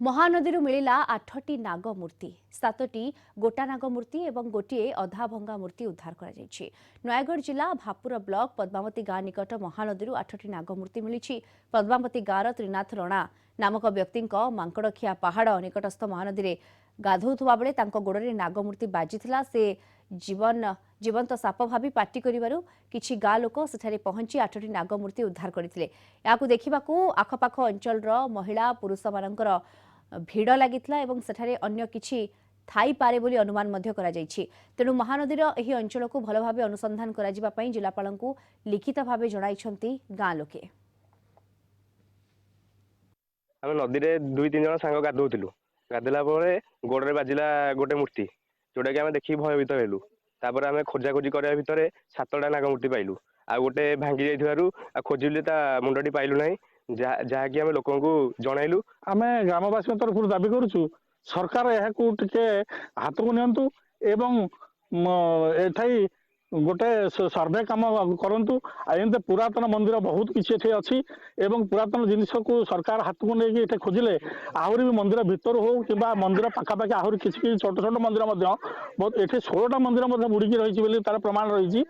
ମହାନଦୀରୁ ମିଳିଲା 8ଟି ନାଗ ମୂର୍ତ୍ତି, 7ଟି ଗୋଟା ନାଗ ମୂର୍ତ୍ତି ଏବଂ ଗୋଟିଏ ଅଧା ଭଙ୍ଗା ମୂର୍ତ୍ତି ଉଦ୍ଧାର କରାଯାଇଛି। ନୟାଗଡ଼ ଜିଲ୍ଲା ଭାପୁର ବ୍ଲକ ପଦ୍ମାବତୀ ଗାଁ ନିକଟ ମହାନଦୀରୁ 8ଟି ନାଗ ମୂର୍ତ୍ତି ମିଳିଛି। ପଦ୍ମାବତୀ ଗାଁର ତ୍ରିନାଥ ରଣା ନାମକ ବ୍ୟକ୍ତିଙ୍କ ମାଙ୍କଡ଼ଖିଆ ପାହାଡ଼ ନିକଟସ୍ଥ ମହାନଦୀରେ ଗାଧୋଉଥିବା ବେଳେ ତାଙ୍କ ଗୋଡ଼ରେ ନାଗମୂର୍ତ୍ତି ବାଜିଥିଲା। ସେ ଜୀବନ୍ତ ସାପ ଭାବି ପାଟି କରିବାରୁ କିଛି ଗାଁ ଲୋକ ସେଠାରେ ପହଞ୍ଚି 8ଟି ନାଗମୂର୍ତ୍ତି ଉଦ୍ଧାର କରିଥିଲେ। ଏହାକୁ ଦେଖିବାକୁ ଆଖପାଖ ଅଞ୍ଚଳର ମହିଳା ପୁରୁଷମାନଙ୍କର ଭିଡ଼ ଲାଗିଥିଲା ଏବଂ ସେଠାରେ ଅନ୍ୟ କିଛି ଥାଇପାରେ ବୋଲି ଅନୁମାନ ମଧ୍ୟ କରାଯାଇଛି। ତେଣୁ ମହାନଦୀର ଏହି ଅଞ୍ଚଳକୁ ଭଲ ଭାବେ ଅନୁସନ୍ଧାନ କରାଯିବା ପାଇଁ ଜିଲ୍ଲାପାଳଙ୍କୁ ଲିଖିତ ଭାବେ ଜଣାଇଛନ୍ତି ଗାଁ ଲୋକେ। ଆମେ ନଦୀରେ 2-3 ଜଣ ସାଙ୍ଗ ଗାଧୋଉଥିଲୁ। ଗାଧେଇଲା ପରେ ଗୋଡ଼ରେ ବାଜିଲା ଗୋଟେ ମୂର୍ତ୍ତି, ଯୋଉଟାକି ଆମେ ଦେଖିକି ଭୟଭୀତ ହେଲୁ। ତାପରେ ଆମେ ଖୋଜାଖୋଜି କରିବା ଭିତରେ 7ଟା ନାଗମୂର୍ତ୍ତି ପାଇଲୁ। ଆଉ ଗୋଟେ ଭାଙ୍ଗି ଯାଇଥିବାରୁ ଖୋଜିଲେ ତା ମୁଣ୍ଡଟି ପାଇଲୁ ନାହିଁ, ଯାହାକି ଆମେ ଲୋକଙ୍କୁ ଜଣାଇଲୁ। ଆମେ ଗ୍ରାମବାସୀଙ୍କ ତରଫରୁ ଦାବି କରୁଛୁ, ସରକାର ଏହାକୁ ଟିକେ ହାତକୁ ନିଅନ୍ତୁ ଏବଂ ଏଠାଇ ଗୋଟେ ସର୍ଭେ କାମ କରନ୍ତୁ। ଆଉ ଏମିତି ପୁରାତନ ମନ୍ଦିର ବହୁତ କିଛି ଏଠି ଅଛି ଏବଂ ପୁରାତନ ଜିନିଷକୁ ସରକାର ହାତକୁ ନେଇକି ଏଠି ଖୋଜିଲେ ଆହୁରି ବି ମନ୍ଦିର ଭିତରୁ ହଉ କିମ୍ବା ମନ୍ଦିର ପାଖାପାଖି ଆହୁରି କିଛି କିଛି ଛୋଟ ଛୋଟ ମନ୍ଦିର ମଧ୍ୟ ବହୁତ, ଏଠି 16ଟା ମନ୍ଦିର ମଧ୍ୟ ବୁଡ଼ିକି ରହିଛି ବୋଲି ତାର ପ୍ରମାଣ ରହିଛି।